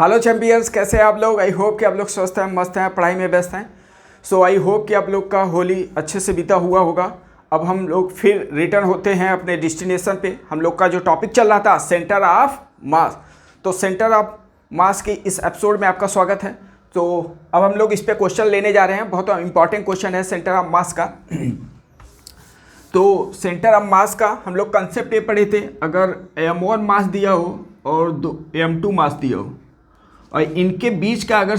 Hello champions, कैसे हैं आप लोग। आई होप कि आप लोग स्वस्थ हैं, मस्त हैं, पढ़ाई में व्यस्त हैं। सो आई होप कि आप लोग का होली अच्छे से बीता हुआ होगा। अब हम लोग फिर रिटर्न होते हैं अपने डेस्टिनेशन पे। हम लोग का जो टॉपिक चल रहा था सेंटर ऑफ मास, तो सेंटर ऑफ मास के इस एपिसोड में आपका स्वागत है। तो अब हम लोग इस पे क्वेश्चन लेने जा रहे हैं। बहुत इंपॉर्टेंट क्वेश्चन है सेंटर ऑफ मास का। तो सेंटर ऑफ मास का हम लोग कंसेप्ट ये पढ़े थे, अगर m1 मास दिया हो और m2 मास दिया हो और इनके बीच का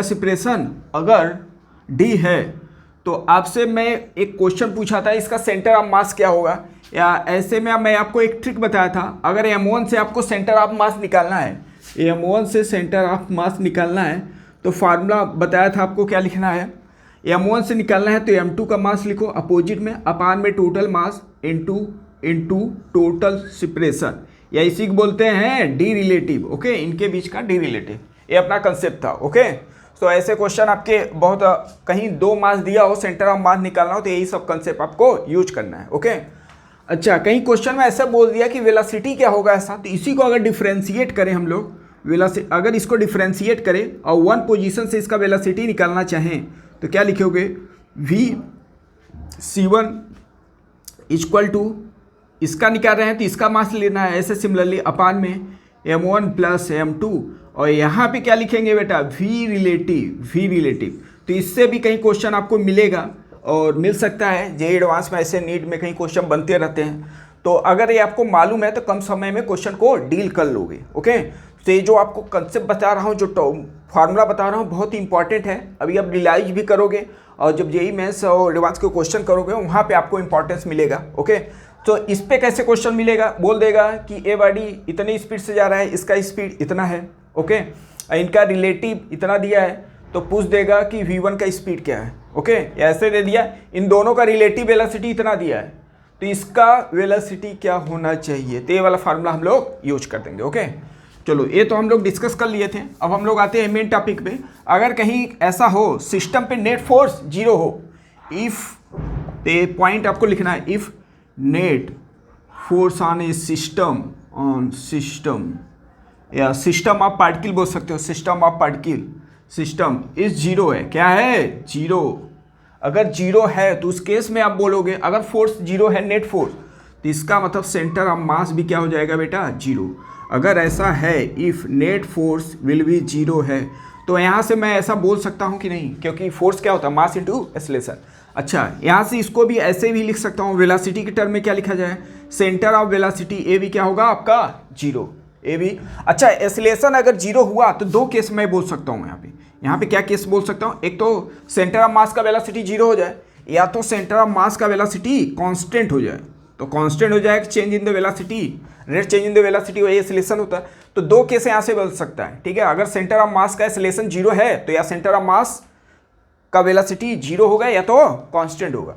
सेपरेशन अगर d है, तो आपसे मैं एक क्वेश्चन पूछा था इसका सेंटर ऑफ मास क्या होगा। या ऐसे में मैं आपको एक ट्रिक बताया था, अगर m1 से आपको सेंटर ऑफ मास निकालना है, m1 से सेंटर ऑफ मास निकालना है तो फार्मूला बताया था आपको क्या लिखना है। m1 से निकालना है तो m2 का मास लिखो अपोजिट में, अपान में total mass into total separation, या इसी को बोलते हैं डी रिलेटिव। ओके, इनके बीच का डी रिलेटिव, ये अपना कंसेप्ट था। ओके, तो ऐसे क्वेश्चन आपके बहुत कहीं दो मास दिया हो, सेंटर ऑफ मास निकालना हो, तो यही सब कंसेप्ट आपको यूज करना है। ओके, अच्छा, कहीं क्वेश्चन में ऐसा बोल दिया कि वेलोसिटी क्या होगा ऐसा, तो इसी को अगर डिफ्रेंशिएट करें हम लोग, वेलोसिटी अगर इसको डिफ्रेंशिएट करें और वन पोजीशन से इसका वेलोसिटी निकालना चाहें तो क्या लिखोगे, v(c1) इक्वल टू, इसका निकाल रहे हैं तो इसका मास लेना है, ऐसे सिमिलरली अपान में m1 प्लस m2, और यहाँ पे क्या लिखेंगे बेटा, v रिलेटिव। तो इससे भी कहीं क्वेश्चन आपको मिलेगा और मिल सकता है। जे एडवांस में ऐसे नीट में कहीं क्वेश्चन बनते रहते हैं, तो अगर ये आपको मालूम है तो कम समय में क्वेश्चन को डील कर लोगे। ओके, तो ये जो आपको कंसेप्ट बता रहा हूँ, जो फार्मूला बता रहा हूँ, बहुत ही इंपॉर्टेंट है। अभी आप रियलाइज भी करोगे और जब जेई मेंस और एडवांस के क्वेश्चन करोगे वहाँ पे आपको इंपॉर्टेंस मिलेगा। ओके, तो इस पे कैसे क्वेश्चन मिलेगा, बोल देगा कि ए बॉडी इतनी स्पीड से जा रहा है, इसका स्पीड इतना है। ओके, इनका रिलेटिव इतना दिया है, तो पूछ देगा कि v1 का स्पीड क्या है। ओके, ऐसे दे दिया, इन दोनों का रिलेटिव वेलोसिटी इतना दिया है, तो इसका वेलोसिटी क्या होना चाहिए, तो ये वाला फार्मूला हम लोग यूज कर देंगे। ओके, चलो ये तो हम लोग डिस्कस कर लिए थे। अब हम लोग आते हैं मेन टॉपिक पे। अगर कहीं ऐसा हो सिस्टम पे नेट फोर्स जीरो हो, इफ, तो पॉइंट आपको लिखना है, if net force on A system या सिस्टम ऑफ पार्टिकल बोल सकते हो, system of particle, system is zero है, क्या है, जीरो। अगर जीरो है तो उस केस में आप बोलोगे, अगर फोर्स जीरो है, नेट फोर्स, तो इसका मतलब सेंटर ऑफ मास भी क्या हो जाएगा बेटा, जीरो। अगर ऐसा है, if net force will be zero है, तो यहाँ से मैं ऐसा बोल सकता हूँ कि नहीं, क्योंकि फोर्स क्या होता है, मास इनटू एक्सेलरेशन। अच्छा, यहाँ से इसको भी ऐसे भी लिख सकता हूँ, वेलोसिटी के टर्म में क्या लिखा जाए, सेंटर ऑफ वेलोसिटी ए भी क्या होगा आपका, जीरो, ए भी। अच्छा, एक्सेलरेशन अगर जीरो हुआ तो दो केस मैं बोल सकता हूँ यहाँ पे क्या केस बोल सकता हूँ, एक तो सेंटर ऑफ मास का वेलोसिटी जीरो हो जाए, या तो सेंटर ऑफ मास का वेलोसिटी कांस्टेंट हो जाए। तो कांस्टेंट हो जाएगा, change in the velocity, rate change in the velocity, वही एक्सेलरेशन होता है। तो दो केस यहाँ से बोल सकता है, ठीक है। अगर सेंटर ऑफ मास का एक्सेलरेशन जीरो है तो या सेंटर ऑफ मास का वेलोसिटी जीरो होगा या तो कांस्टेंट होगा।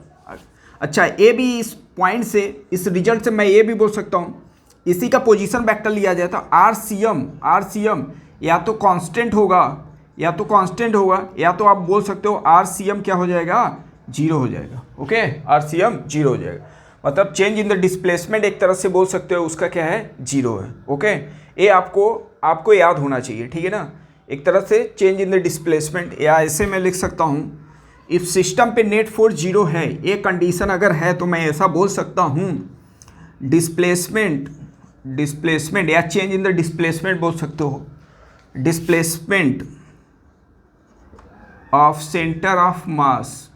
अच्छा, ये भी इस पॉइंट से, इस रिजल्ट से मैं ये भी बोल सकता हूँ, इसी का पोजीशन वेक्टर लिया जाए तो आरसीएम या तो कांस्टेंट होगा या तो आप बोल सकते हो आरसीएम क्या हो जाएगा, जीरो हो जाएगा। ओके, आरसीएम जीरो हो जाएगा, मतलब चेंज इन द डिस्प्लेसमेंट एक तरह से बोल सकते हो, उसका क्या है, जीरो है। ओके, ये आपको याद होना चाहिए, ठीक है ना। एक तरह से चेंज इन द डिस्प्लेसमेंट, या ऐसे मैं लिख सकता हूँ, इफ सिस्टम पे नेट फोर्स जीरो है, ये कंडीशन अगर है तो मैं ऐसा बोल सकता हूँ, डिस्प्लेसमेंट या चेंज इन द डिस्प्लेसमेंट बोल सकते हो, displacement of centre of mass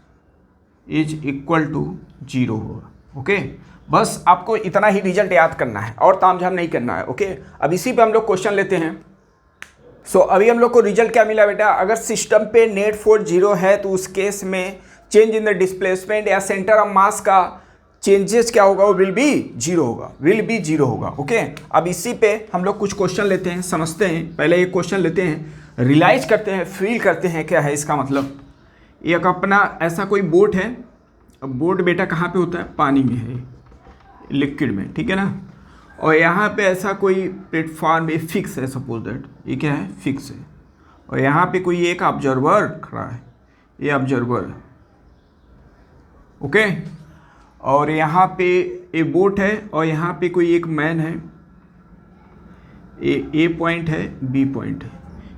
is equal to zero होगा। ओके, बस आपको इतना ही रिजल्ट याद करना है और तामझाम नहीं करना है। ओके, अब इसी पे हम लोग क्वेश्चन लेते हैं। सो अभी हम लोग को रिजल्ट क्या मिला बेटा, अगर सिस्टम पे नेट फोर्स जीरो है तो उस केस में चेंज इन द डिस्प्लेसमेंट या सेंटर ऑफ मास का चेंजेस क्या होगा, वो विल बी जीरो होगा। ओके, अब इसी पे हम लोग कुछ क्वेश्चन लेते हैं, समझते हैं। पहले एक क्वेश्चन लेते हैं, रियलाइज करते हैं, फील करते हैं क्या है इसका मतलब। एक अपना ऐसा कोई बोट है, अब बोट बेटा कहाँ पे होता है, पानी में है, लिक्विड में, ठीक है ना। और यहाँ पे ऐसा कोई प्लेटफॉर्म, ये फिक्स है, सपोज दैट ये क्या है, फिक्स है, और यहाँ पे कोई एक ऑब्जर्वर खड़ा है, ये ऑब्जर्वर है। ओके, और यहाँ पे एक बोट है और यहाँ पे कोई एक मैन है, ए पॉइंट है, बी पॉइंट है,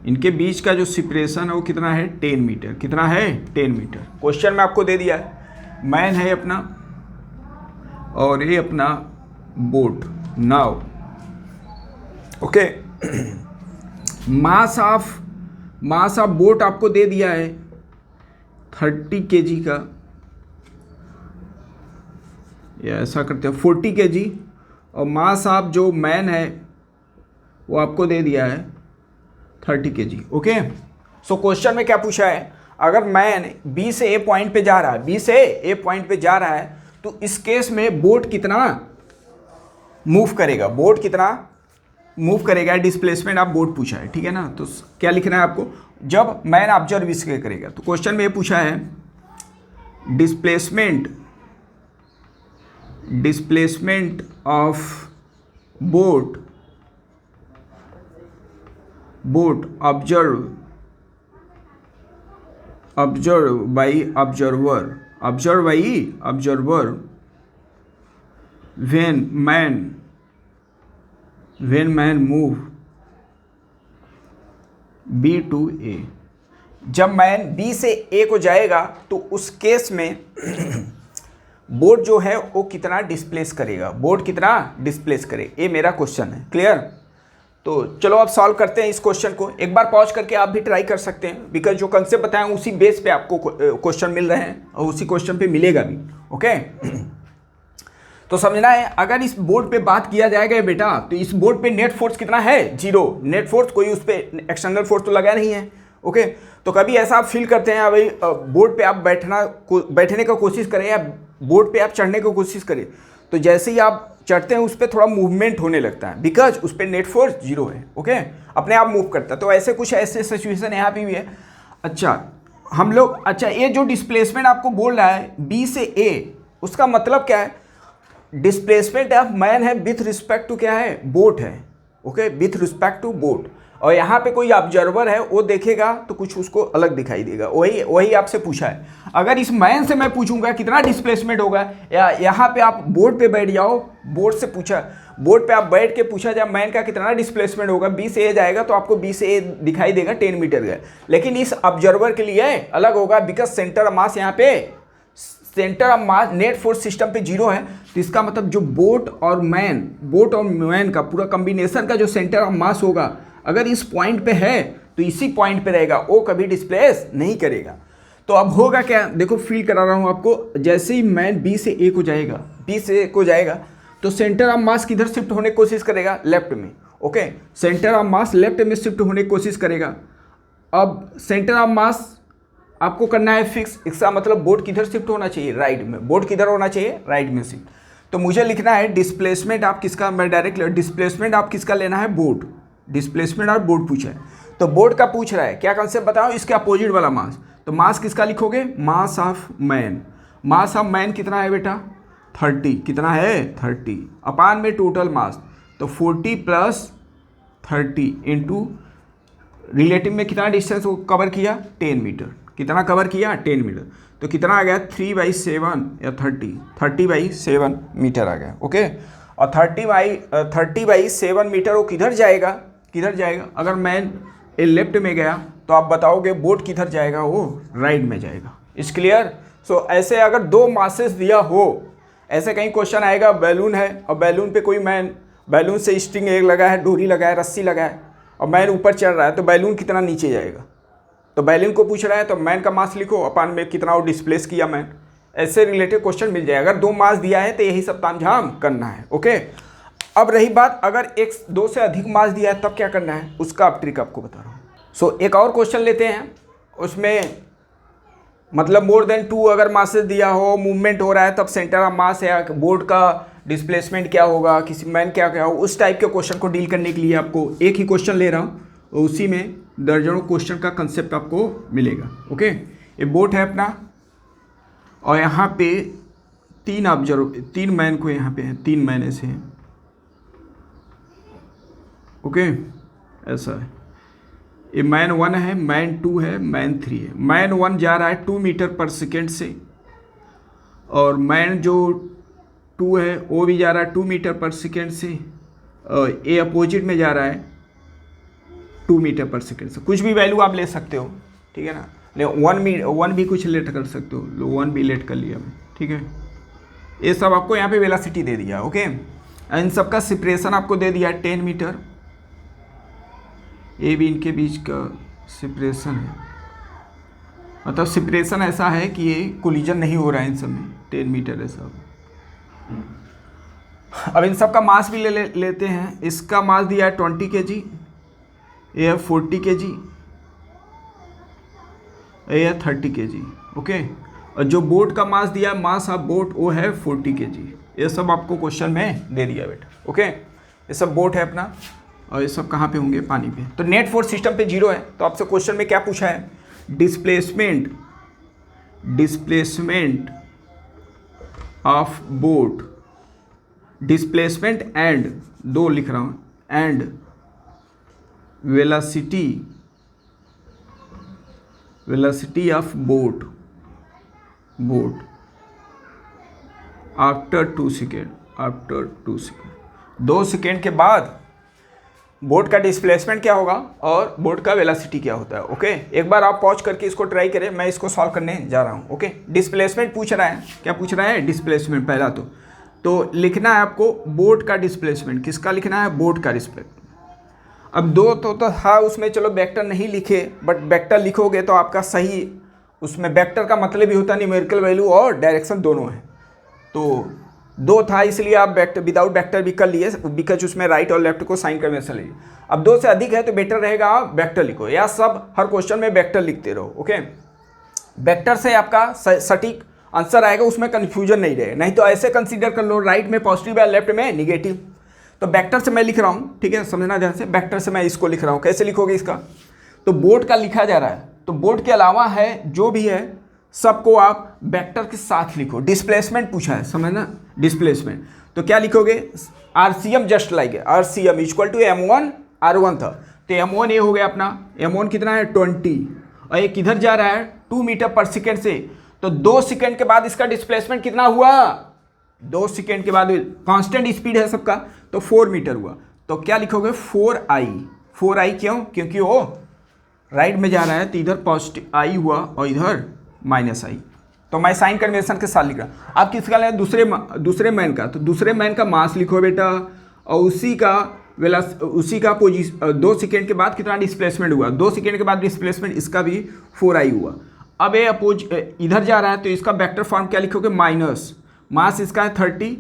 इनके बीच का जो सेपरेशन है वो कितना है 10 मीटर। कितना है 10 मीटर। क्वेश्चन में आपको दे दिया है मैन है अपना और ये अपना boat now. Okay mass of boat आपको दे दिया है 30 kg का, या ऐसा करते हैं 40 kg, और मास ऑफ जो मैन है वो आपको दे दिया है 30 kg। ओके सो क्वेश्चन में क्या पूछा है, अगर मैन बी से ए पॉइंट पे जा रहा है, बी से ए पॉइंट पे जा रहा है, तो इस केस में बोट कितना मूव करेगा, बोट कितना मूव करेगा, डिस्प्लेसमेंट आप बोट पूछा है, ठीक है ना। तो क्या लिखना है आपको, जब मैन ऑब्जर्व इसके करेगा, तो क्वेश्चन में ये पूछा है displacement of boat observe by observer when man move B to A। जब मैन B से A को जाएगा तो उस केस में बोट जो है वो कितना डिस्प्लेस करेगा, बोट कितना डिस्प्लेस करे, ये मेरा क्वेश्चन है। क्लियर। तो चलो अब सॉल्व करते हैं इस क्वेश्चन को। एक बार पॉज करके आप भी ट्राई कर सकते हैं, बिकॉज जो कंसेप्ट बताएं उसी बेस पे आपको क्वेश्चन मिल रहे हैं और उसी क्वेश्चन पे मिलेगा भी। ओके तो समझना है, अगर इस बोर्ड पे बात किया जाएगा बेटा, तो इस बोर्ड पे नेट फोर्स कितना है, 0। नेट फोर्स, कोई उस पर एक्सटर्नल फोर्स तो लगा नहीं है। ओके तो कभी ऐसा आप फील करते हैं भाई बोर्ड पे आप बैठने का कोशिश करें या बोर्ड पे आप चढ़ने की कोशिश करें, तो जैसे ही आप चढ़ते हैं उस पर थोड़ा मूवमेंट होने लगता है, बिकॉज उस पर नेट फोर्स 0 है। ओके अपने आप मूव करता है। तो ऐसे कुछ ऐसे सिचुएशन यहाँ पे भी है। अच्छा ये जो डिस्प्लेसमेंट आपको बोल रहा है बी से ए, उसका मतलब क्या है, डिस्प्लेसमेंट ऑफ मैन है विथ रिस्पेक्ट टू क्या है, बोट है। Okay with respect to boat, और यहाँ पे कोई ऑब्जर्वर है वो देखेगा तो कुछ उसको अलग दिखाई देगा। वही आपसे पूछा है। अगर इस मैन से मैं पूछूंगा कितना डिस्प्लेसमेंट होगा, या यहाँ पे आप बोर्ड पे बैठ जाओ, बोर्ड से पूछा, बोर्ड पे आप बैठ के पूछा जाए मैन का कितना डिस्प्लेसमेंट होगा, बी से ए जाएगा तो आपको बी से ए दिखाई देगा 10 मीटर का। लेकिन इस ऑब्जर्वर के लिए अलग होगा, बिकॉज सेंटर ऑफ मास यहाँ पे, centre of mass net force system पे 0 है। तो इसका मतलब जो बोट और मैन का पूरा कॉम्बिनेशन का जो सेंटर ऑफ मास होगा, अगर इस पॉइंट पे है तो इसी पॉइंट पे रहेगा, वो कभी डिस्प्लेस नहीं करेगा। तो अब होगा क्या, देखो फील करा रहा हूँ आपको, जैसे ही मैन बी से ए को जाएगा तो सेंटर ऑफ मास किधर शिफ्ट होने की कोशिश करेगा, लेफ्ट में। Okay centre of mass left में शिफ्ट होने की कोशिश करेगा। अब सेंटर ऑफ मास आपको करना है फिक्स, इसका मतलब बोट किधर शिफ्ट होना चाहिए, राइट में। बोट किधर होना चाहिए, राइट में शिफ्ट। तो मुझे लिखना है डिस्प्लेसमेंट आप किसका, मैं डायरेक्ट डिस्प्लेसमेंट आप किसका लेना है, बोट। डिस्प्लेसमेंट और बोट पूछा है, तो बोट का पूछ रहा है, क्या कंसेप्ट बताओ, इसके अपोजिट वाला मास। तो मास किसका लिखोगे, mass of man. Mass of man कितना है बेटा, 30। कितना है 30 अपान में टोटल मास, तो 40 + 30 इंटू रिलेटिव में कितना डिस्टेंस को कवर किया, 10 मीटर। कितना कवर किया, 10 मीटर। तो कितना आ गया, 3/7 या 30/7 मीटर आ गया। ओके और 30/7 मीटर वो किधर जाएगा, अगर मैन ए लेफ्ट में गया तो आप बताओगे बोट किधर जाएगा, वो राइट में जाएगा। इस क्लियर। सो ऐसे अगर 2 मासेस दिया हो, ऐसे कहीं क्वेश्चन आएगा, बैलून है और बैलून पे कोई मैन, बैलून से स्ट्रिंग एक लगा है, डोरी लगा है, रस्सी लगा है, और मैन ऊपर चढ़ रहा है, तो बैलून कितना नीचे जाएगा। तो बैलून को पूछ रहा है तो मैन का मास लिखो, अपान में कितना वो डिस्प्लेस किया मैन। ऐसे रिलेटेड क्वेश्चन मिल जाएगा। अगर 2 मास दिया है तो यही सब तामझाम करना है। ओके अब रही बात, अगर 2 से अधिक मास दिया है तब क्या करना है, उसका अब ट्रिक आपको बता रहा हूँ। सो एक और क्वेश्चन लेते हैं, उसमें मतलब मोर देन 2 अगर मासेस दिया हो, मूवमेंट हो रहा है, तब सेंटर ऑफ मास है, बोर्ड का डिस्प्लेसमेंट क्या होगा, किसी मैन क्या हो, उस टाइप के क्वेश्चन को डील करने के लिए आपको एक ही क्वेश्चन ले रहा हूँ, उसी में दर्जनों क्वेश्चन का कंसेप्ट आपको मिलेगा। ओके ये बोट है अपना, और यहाँ पे 3 मैन को यहाँ पे हैं, 3 मैन ऐसे हैं। ओके ऐसा है, ये मैन 1 है, मैन 2 है, मैन 3 है। मैन 1 जा रहा है 2 मीटर पर सेकेंड से, और मैन जो 2 है वो भी जा रहा है 2 मीटर पर सेकेंड से, ये अपोजिट में जा रहा है 2 मीटर पर सेकेंड से कुछ भी वैल्यू आप ले सकते हो, ठीक है ना। ले 1 भी कुछ लेट कर सकते हो, लो 1 भी लेट कर लिया मैं, ठीक है। ये सब आपको यहाँ पे वेलोसिटी दे दिया, ओके। इन सब का सेपरेशन आपको दे दिया 10 मीटर, ए बी इनके बीच का सेपरेशन है, मतलब सेपरेशन ऐसा है कि ये कोलिजन नहीं हो रहा है इन सब में, 10 मीटर है सब। अब इन सब का मास भी लेते हैं। इसका मास दिया है 20 kg, ये है 40 kg, ये है 30 kg, ओके। और जो बोट का मास दिया है, मास ऑफ बोट, वो है 40 kg। ये सब आपको क्वेश्चन में दे दिया बेटा, ओके। ये सब बोट है अपना, और ये सब कहाँ पे होंगे, पानी पे। तो नेट फोर्स सिस्टम पे 0 है, तो आपसे क्वेश्चन में क्या पूछा है, displacement of boat, displacement and, 2 लिख रहा हूँ, and velocity of boat after 2 second, 2 second के बाद बोट का डिस्प्लेसमेंट क्या होगा और बोट का वेलोसिटी क्या होता है, ओके। एक बार आप पॉज करके इसको ट्राई करें, मैं इसको सॉल्व करने जा रहा हूँ, ओके। डिस्प्लेसमेंट पूछ रहा है, क्या पूछ रहा है, डिस्प्लेसमेंट। पहला तो लिखना है आपको बोट का डिस्प्लेसमेंट। किसका लिखना है, बोट का डिस्प्लेसमेंट। अब 2 तो था उसमें, चलो वेक्टर नहीं लिखे, बट वेक्टर लिखोगे तो आपका सही, उसमें वेक्टर का मतलब ही होता है न्यूमेरिकल वैल्यू और डायरेक्शन दोनों है। तो 2 था इसलिए आप वेक्टर, विदाउट वेक्टर भी कर लिए, बिकॉज उसमें राइट और लेफ्ट को साइन कन्वेंशन लीजिए। अब 2 से अधिक है तो बेटर रहेगा आप वेक्टर लिखो, या सब हर क्वेश्चन में वेक्टर लिखते रहो, ओके। वेक्टर से आपका सटीक आंसर आएगा, उसमें कन्फ्यूजन नहीं रहेगा। नहीं तो ऐसे कंसीडर कर लो, राइट में पॉजिटिव या लेफ्ट में निगेटिव। तो वेक्टर से मैं लिख रहा हूँ, ठीक है, समझना ध्यान से। वेक्टर से मैं इसको लिख रहा हूँ, कैसे लिखोगे इसका, तो बोट का लिखा जा रहा है, तो बोट के अलावा है जो भी है सबको आप वेक्टर के साथ लिखो। डिस्प्लेसमेंट पूछा है, समझना, डिस्प्लेसमेंट। तो क्या लिखोगे, RCM just like RCM equal to M1 R1 था, तो M1 ये हो गया अपना, M1 कितना है 20, और ये किधर जा रहा है 2 मीटर पर सेकेंड से, तो 2 सेकेंड के बाद इसका डिस्प्लेसमेंट कितना हुआ, 2 सेकेंड के बाद कांस्टेंट स्पीड है सबका, तो 4 मीटर हुआ। तो क्या लिखोगे 4i क्यों, क्योंकि वो राइट में जा रहा है, तो इधर पॉजिटिव आई हुआ और इधर -i, तो मैं साइन कन्वेंशन के साथ लिख रहा हूँ। आप किसका लें, दूसरे मैन का, तो दूसरे मैन का मास लिखो बेटा, और उसी का 2 सेकेंड के बाद कितना डिस्प्लेसमेंट हुआ, 2 सेकेंड के बाद डिस्प्लेसमेंट इसका भी 4i हुआ। अब ये इधर जा रहा है, तो इसका वेक्टर फॉर्म क्या लिखोगे, माइनस, मास इसका है 30,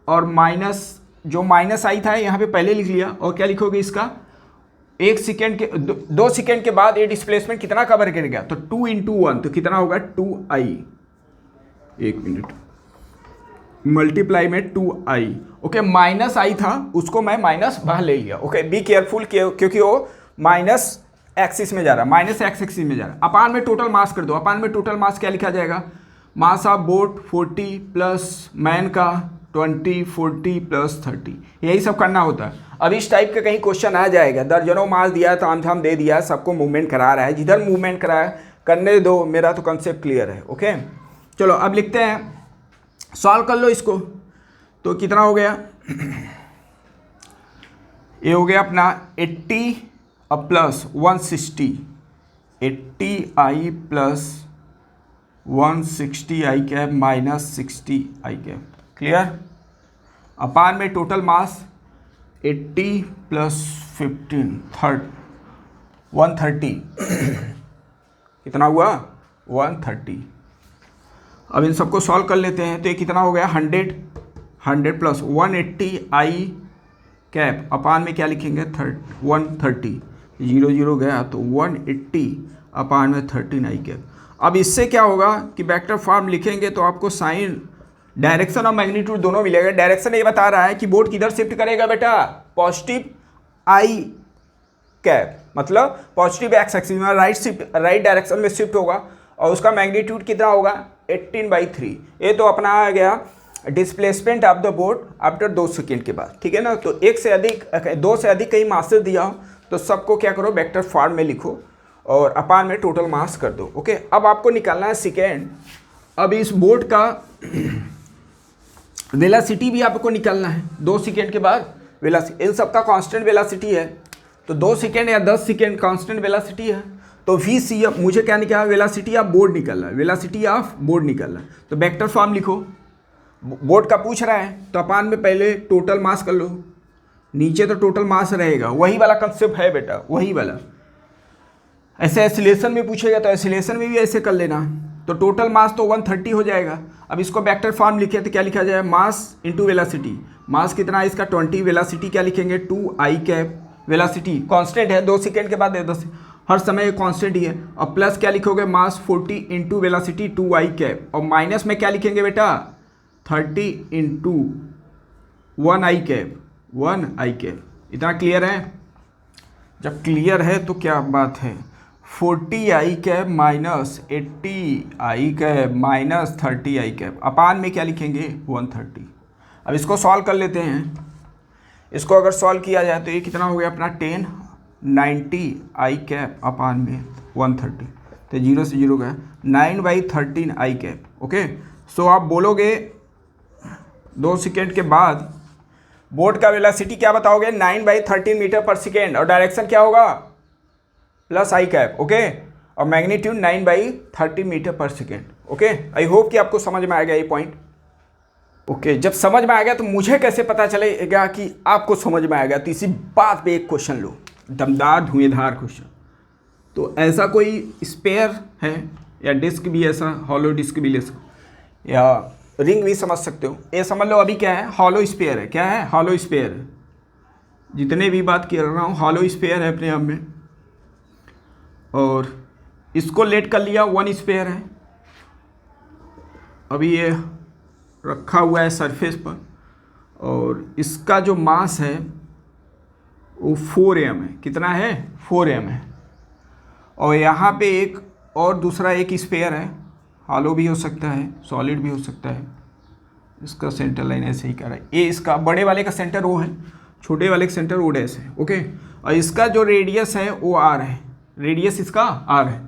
और माइनस जो -i था यहाँ पे पहले लिख लिया, और क्या लिखोगे इसका 2 सेकेंड के बाद ये डिस्प्लेसमेंट कितना कवर करेगा, तो 2 × 1, तो कितना होगा 2i, 1 मिनट, मल्टीप्लाई में 2i, ओके। -i था, उसको मैं माइनस बाहर ले लिया, ओके। बी केयरफुल, क्योंकि वो माइनस एक्सिस में जा रहा है, माइनस एक्स एक्सिस में जा रहा है। अपान में टोटल मास कर दो, अपान में टोटल मास क्या लिखा जाएगा, mass of boat 40 plus man का 20, 40 प्लस 30, यही सब करना होता है। अब इस टाइप का कहीं क्वेश्चन आ जाएगा, दर्जनों मास दिया है, तामझाम दे दिया है, सबको मूवमेंट करा रहा है, जिधर मूवमेंट करा है करने दो, मेरा तो कंसेप्ट क्लियर है, ओके। चलो अब लिखते हैं, सॉल्व कर लो इसको। तो कितना हो गया, ये हो गया अपना 80 और plus 160, 80i plus 160i cap minus 60i cap, clear. अपान में टोटल मास 80 प्लस 15 130 कितना हुआ 130। अब इन सबको सॉल्व कर लेते हैं, तो ये कितना हो गया 100 प्लस 180i कैप, अपान में क्या लिखेंगे 130, 0 गया तो 180 अपान में 13i कैप। अब इससे क्या होगा कि वेक्टर फॉर्म लिखेंगे तो आपको साइन, डायरेक्शन और मैग्नीट्यूड दोनों मिलेगा। डायरेक्शन ये बता रहा है कि बोट किधर शिफ्ट करेगा बेटा, पॉजिटिव आई कैप, मतलब पॉजिटिव एक्स एक्सिस में राइट डायरेक्शन में शिफ्ट होगा, और उसका मैग्नीट्यूड कितना होगा 18/3। ये तो अपना आ गया displacement of the boat after 2 second के बाद, ठीक है ना। तो 2 से अधिक कहीं मासेस दिया हो तो सबको क्या करो वेक्टर फॉर्म में लिखो और अपान में टोटल मास कर दो, ओके। अब आपको निकालना है सेकेंड। अब इस बोट का वेलोसिटी भी आपको निकालना है 2 सेकेंड के बाद, वेलोसिटी इन सबका कांस्टेंट वेलोसिटी है, तो 2 सेकेंड या 10 सेकेंड कांस्टेंट वेलोसिटी है, तो वी सी एफ मुझे क्या निकाला, वेलोसिटी ऑफ बोर्ड निकल रहा है, वेलोसिटी ऑफ बोर्ड निकल रहा है। तो वेक्टर फॉर्म लिखो, बोर्ड का पूछ रहा है तो अपान में पहले टोटल मास कर लो, नीचे तो टोटल मास रहेगा, वही वाला कंसेप्ट है बेटा, वही वाला। ऐसे एसिलेशन में पूछेगा तो एसिलेशन में भी ऐसे कर लेना। तो टोटल मास तो 130 हो जाएगा। अब इसको वेक्टर फॉर्म लिखे तो क्या लिखा जाए, मास इंटू वेलोसिटी। मास कितना है इसका 20, वेलोसिटी क्या लिखेंगे 2i कैप, वेलोसिटी कांस्टेंट है, 2 सेकेंड के बाद 10 हर समय कांस्टेंट ही है। और प्लस क्या लिखोगे, mass 40 into velocity 2i cap, और माइनस में क्या लिखेंगे बेटा 30 into 1i cap, 1i cap. इतना क्लियर है? जब क्लियर है तो क्या बात है, 40i cap minus 80i cap minus 30i cap, अपान में क्या लिखेंगे 130। अब इसको सॉल्व कर लेते हैं। इसको अगर सॉल्व किया जाए तो ये कितना हो गया अपना 10 90i कैप अपान में 130, तो 0 से 0 गया 9/13i कैप। ओके, सो आप बोलोगे 2 सेकेंड के बाद बोर्ड का वेलोसिटी क्या बताओगे 9/13 मीटर पर सेकेंड, और डायरेक्शन क्या होगा प्लस आई कैप। ओके, और मैग्नीट्यूड 9/13 मीटर पर सेकेंड। ओके, आई होप कि आपको समझ में आ गया ये पॉइंट। ओके, जब समझ में आ गया तो मुझे कैसे पता चलेगा कि आपको समझ में आ गया, तो इसी बात पे एक क्वेश्चन लो, दमदार धुएंधार क्वेश्चन। तो ऐसा कोई स्पेयर है या डिस्क भी, ऐसा हॉलो डिस्क भी ले सकते, या रिंग भी समझ सकते हो। ये समझ लो अभी क्या है, हॉलो स्पेयर है। क्या है, हॉलो स्पेयर है। जितने भी बात कर रहा हूँ हॉलो स्पेयर है अपने आप में, और इसको लेट कर लिया 1 स्पेयर है। अभी ये रखा हुआ है सरफेस पर, और इसका जो मास है वो 4m है। कितना है 4m है। और यहाँ पे एक और दूसरा एक स्पेयर है, हॉलो भी हो सकता है सॉलिड भी हो सकता है। इसका सेंटर लाइन ऐसे ही कर रहा है, ये इसका बड़े वाले का सेंटर ओ है, छोटे वाले का सेंटर ओ डैश है। ओके, और इसका जो रेडियस है वो आर है, रेडियस इसका आर है।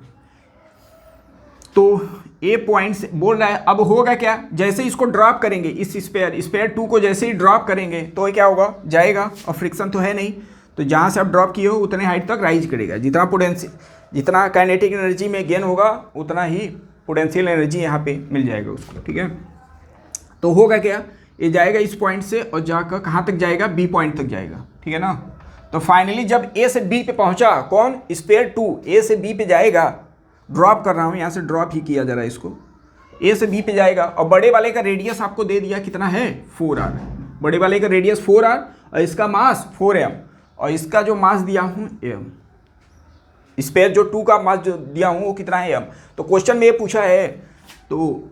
तो ए पॉइंट से बोल रहा है, अब होगा क्या, जैसे इसको ड्रॉप करेंगे इस स्पेयर 2 को जैसे ही ड्रॉप करेंगे तो ये क्या होगा, जाएगा, और फ्रिक्शन तो है नहीं, तो जहाँ से आप ड्रॉप किए हो उतने हाइट तक राइज करेगा। जितना काइनेटिक एनर्जी में गेन होगा उतना ही पोटेंशियल एनर्जी यहाँ पे मिल जाएगा उसको। ठीक है, तो होगा क्या, ये जाएगा इस पॉइंट से और जाकर कहाँ तक जाएगा, बी पॉइंट तक जाएगा। ठीक है ना। तो फाइनली जब ए से बी पे पहुँचा, कौन स्पेयर 2 ए से बी पे जाएगा, ड्रॉप कर रहा हूँ यहाँ से, ड्रॉप ही किया जा रहा है इसको, ए से बी पे जाएगा, और बड़े वाले का रेडियस आपको दे दिया कितना है 4r। बड़े वाले का रेडियस 4r और इसका मास 4m, और इसका जो मास दिया हूँ m, स्पेयर जो 2 का मास जो दिया हूँ वो कितना है m। तो क्वेश्चन में ये पूछा है, तो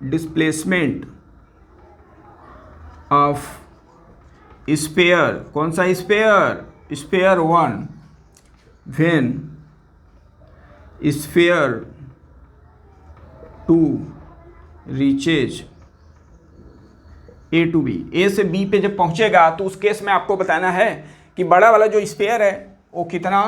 डिस्प्लेसमेंट ऑफ स्पेयर, कौन सा sphere 1 when sphere 2 reaches A to B, A से बी पे जब पहुंचेगा तो उस केस में आपको बताना है कि बड़ा वाला जो स्फीयर है वो कितना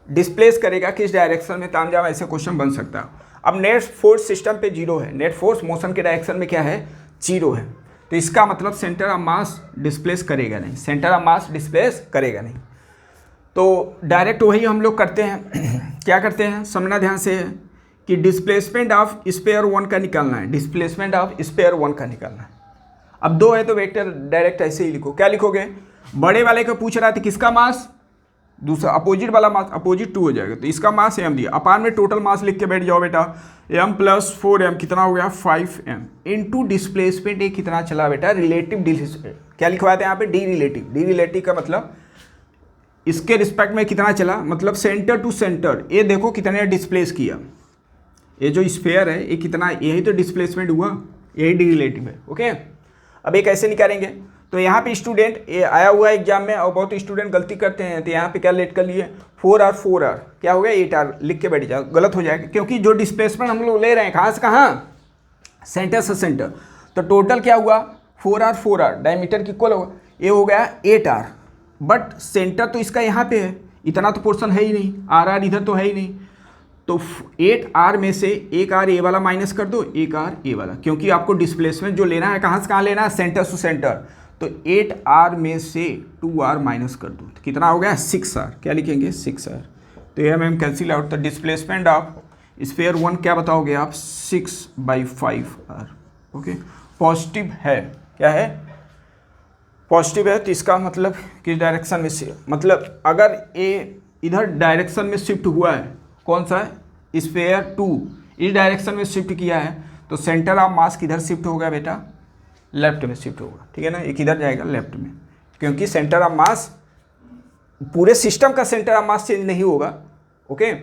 डिस्प्लेस करेगा, किस डायरेक्शन में, तामझाम ऐसे क्वेश्चन बन सकता है। अब नेट फोर्स सिस्टम पे 0 है, नेट फोर्स मोशन के डायरेक्शन में क्या है 0 है, तो इसका मतलब सेंटर ऑफ मास डिस्प्लेस करेगा नहीं, सेंटर ऑफ मास डिस्प्लेस करेगा नहीं। तो डायरेक्ट वही हम लोग करते हैं, क्या करते हैं समझना ध्यान से, कि डिस्प्लेसमेंट ऑफ स्पेयर 1 का निकालना है, डिस्प्लेसमेंट ऑफ स्पेयर 1 का निकालना है। अब 2 है तो वेक्टर डायरेक्ट ऐसे ही लिखो, क्या लिखोगे, बड़े वाले का पूछ रहा था किसका मास, दूसरा अपोजिट वाला मास, अपोजिट 2 हो जाएगा, तो इसका मास m दिया, अपान में टोटल मास लिख के बैठ जाओ बेटा, m + 4m कितना हो गया 5m, इनटू डिस्प्लेसमेंट ये कितना चला बेटा रिलेटिव, क्या लिखवाते हैं यहाँ पे डी रिलेटिव का मतलब इसके रिस्पेक्ट में कितना चला, मतलब सेंटर टू सेंटर, ये देखो कितने डिस्प्लेस किया, ये जो स्फीयर है ये कितना, यही तो डिस्प्लेसमेंट हुआ, यही डी रिलेटिव है। ओके, अब ये कैसे निकालेंगे, तो यहाँ पे स्टूडेंट ये आया हुआ है एग्जाम में, और बहुत स्टूडेंट गलती करते हैं, तो यहाँ पे क्या लेट कर लिए 4r क्या हो गया 8r लिख के बैठ जाओ, गलत हो जाएगा, क्योंकि जो डिस्प्लेसमेंट हम लोग ले रहे हैं कहाँ से कहाँ, सेंटर से सेंटर, तो टोटल क्या हुआ 4r डायमीटर की इक्वल होगा, ये हो गया 8r, बट सेंटर तो इसका यहाँ पे है, इतना तो पोर्शन है ही नहीं, r इधर तो है ही नहीं, तो 8r में से 1r ए वाला माइनस कर दो, 1r ए वाला, क्योंकि आपको डिस्प्लेसमेंट जो लेना है कहाँ से कहाँ लेना है, सेंटर टू सेंटर, तो 8r में से 2r माइनस कर दूँ तो कितना हो गया 6r, क्या लिखेंगे 6r। तो ये मैम कैंसिल आउट। तो डिस्प्लेसमेंट ऑफ स्फीयर 1 क्या बताओगे आप 6/5r। ओके, पॉजिटिव है, क्या है पॉजिटिव है, तो इसका मतलब किस डायरेक्शन में से, मतलब अगर ए इधर डायरेक्शन में शिफ्ट हुआ है, कौन सा है स्फीयर 2 इस डायरेक्शन में शिफ्ट किया है, तो सेंटर ऑफ मास किधर शिफ्ट होगा बेटा, लेफ्ट में शिफ्ट होगा, ठीक है ना, एक इधर जाएगा लेफ्ट में, क्योंकि सेंटर ऑफ मास पूरे सिस्टम का सेंटर ऑफ मास चेंज नहीं होगा। ओके,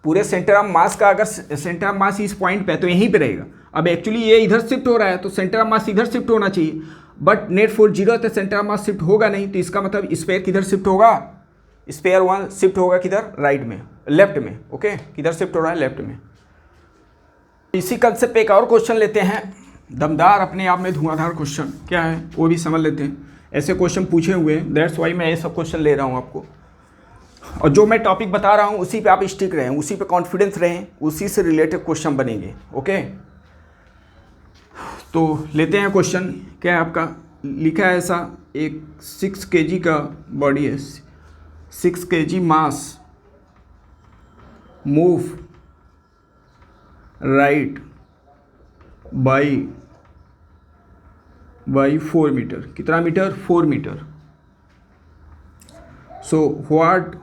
पूरे सेंटर ऑफ मास का अगर सेंटर ऑफ मास इस पॉइंट पे है तो यहीं पे रहेगा। अब एक्चुअली ये इधर शिफ्ट हो रहा है तो सेंटर ऑफ मास इधर शिफ्ट होना चाहिए, बट नेट फोर्स 0 है तो सेंटर ऑफ मास शिफ्ट होगा नहीं, तो इसका मतलब स्फीयर किधर शिफ्ट होगा, स्फीयर 1 शिफ्ट होगा किधर, राइट में, लेफ्ट में। ओके, किधर शिफ्ट हो रहा है, लेफ्ट में। इसी कंसेप्ट पे एक और क्वेश्चन लेते हैं, दमदार अपने आप में धुआंधार क्वेश्चन, क्या है वो भी समझ लेते हैं। ऐसे क्वेश्चन पूछे हुए हैं, दैट्स वाई मैं ये सब क्वेश्चन ले रहा हूँ आपको, और जो मैं टॉपिक बता रहा हूँ उसी पे आप स्टिक रहें, उसी पे कॉन्फिडेंस रहें, उसी से रिलेटेड क्वेश्चन बनेंगे। ओके, तो लेते हैं क्वेश्चन। क्या है आपका, लिखा है ऐसा, एक 6 kg का बॉडी है, 6 kg mass move right by 4 meter, कितना meter, 4 meter. So what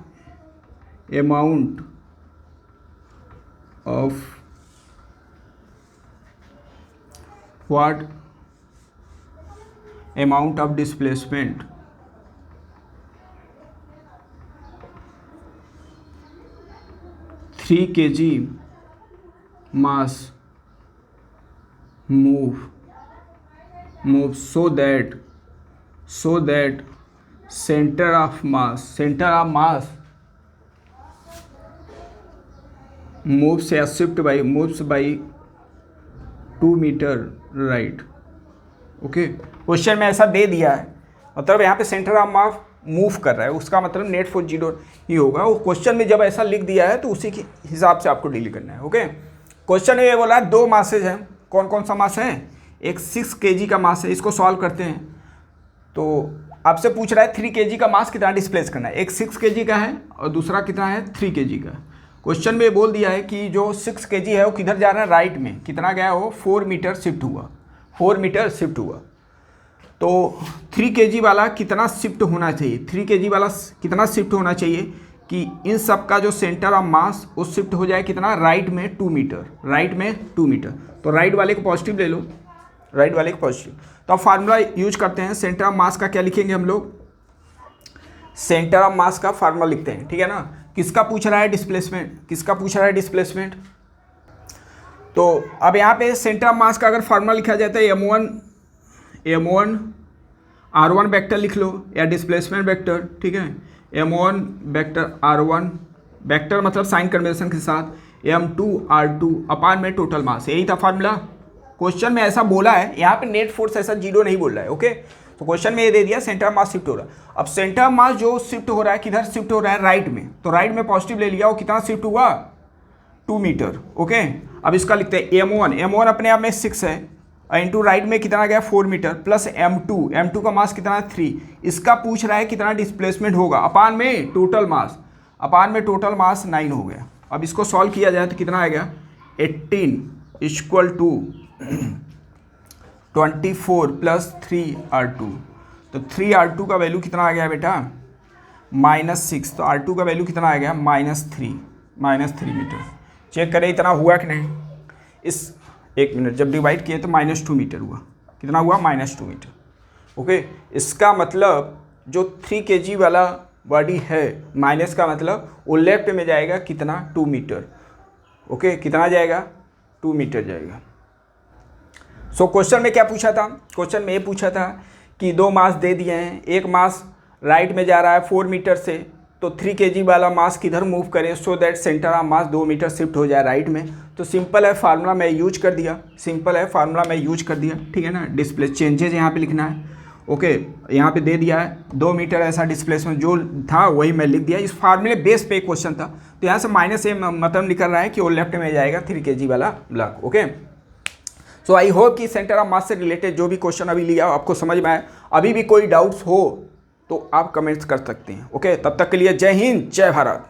amount of displacement three kg mass move so that center of mass moves by 2 metre right. Okay, question में ऐसा दे दिया है, मतलब यहाँ पे सेंटर ऑफ मास मूव कर रहा है, उसका मतलब नेट फोर्स 0 ही होगा। वो क्वेश्चन में जब ऐसा लिख दिया है तो उसी के हिसाब से आपको डील करना है। ओके, क्वेश्चन में ये बोला है 2 मासेज हैं, कौन कौन सा मास है, एक 6 kg का मास है, इसको सॉल्व करते हैं। तो आपसे पूछ रहा है 3 kg का मास कितना डिस्प्लेस करना है, एक 6 kg का है और दूसरा कितना है 3 kg का। क्वेश्चन में बोल दिया है कि जो 6 kg है वो किधर जा रहा है, राइट में, कितना गया वो 4 मीटर शिफ्ट हुआ, 4 मीटर शिफ्ट हुआ। तो 3 kg वाला कितना शिफ्ट होना चाहिए, 3 kg वाला कितना शिफ्ट होना चाहिए कि इन सब का जो सेंटर ऑफ मास वो शिफ्ट हो जाए कितना, राइट में 2 मीटर, राइट में 2 मीटर। तो राइट वाले को पॉजिटिव ले लो, राइट वाले को पॉजिटिव। तो अब फार्मूला यूज करते हैं, सेंटर ऑफ मास का क्या लिखेंगे हम लोग, सेंटर ऑफ मास का फार्मूला लिखते हैं, ठीक है ना। किसका पूछ रहा है डिस्प्लेसमेंट, किसका पूछ रहा है डिस्प्लेसमेंट। तो अब यहाँ पे सेंटर ऑफ मास का अगर फार्मूला लिखा जाता है m1 r1 वेक्टर लिख लो या डिस्प्लेसमेंट वेक्टर, ठीक है, m1 वेक्टर r1 वेक्टर मतलब साइन कन्वेंशन के साथ m2 r2 अपान में टोटल मास, यही था फार्मूला। क्वेश्चन में ऐसा बोला है, यहाँ पे नेट फोर्स ऐसा 0 नहीं बोल रहा है। ओके, तो क्वेश्चन में ये दे दिया सेंटर ऑफ मास शिफ्ट हो रहा है। अब सेंटर ऑफ मास जो शिफ्ट हो रहा है किधर शिफ्ट हो रहा है, राइट में, तो राइट में पॉजिटिव ले लिया, वो कितना शिफ्ट हुआ 2 मीटर। ओके, अब इसका लिखते हैं m1 अपने आप में 6 है, इंटू राइट में कितना गया 4 मीटर, प्लस m2 का मास कितना है 3, इसका पूछ रहा है कितना डिस्प्लेसमेंट होगा, अपान में टोटल मास 9 हो गया। अब इसको सॉल्व किया जाए तो कितना आएगा 18 इक्वल टू 24 प्लस 3r2, तो 3r2 का वैल्यू कितना आ गया बेटा -6, तो r2 का वैल्यू कितना आ गया -3 मीटर। चेक करें इतना हुआ कि नहीं, इस 1 मिनट जब डिवाइड किए तो -2 मीटर हुआ, कितना हुआ -2 मीटर। ओके, इसका मतलब जो 3 kg वाला बॉडी है, माइनस का मतलब वो लेफ्ट में जाएगा कितना 2 मीटर। ओके, कितना जाएगा 2 मीटर जाएगा। सो क्वेश्चन में क्या पूछा था, क्वेश्चन में ये पूछा था कि 2 मास दे दिए हैं, एक मास राइट में जा रहा है 4 मीटर से, तो 3 kg वाला मास किधर मूव करें so that centre of mass 2 metre shift हो जाए राइट में। तो सिंपल है फार्मूला मैं यूज कर दिया, ठीक है ना। डिस्प्ले चेंजेज यहाँ पे लिखना है। ओके, यहाँ पे दे दिया है 2 मीटर ऐसा डिस्प्लेसमेंट जो था वही मैं लिख दिया, इस फार्मूले बेस पे क्वेश्चन था। तो यहाँ से -a मतलब निकल रहा है कि वो लेफ्ट में जाएगा 3 kg वाला block. Okay, so I hope कि सेंटर ऑफ मास से रिलेटेड जो भी क्वेश्चन अभी लिया आपको समझ में आए। अभी भी कोई डाउट्स हो तो आप कमेंट्स कर सकते हैं। ओके, तब तक के लिए जय हिंद, जय भारत।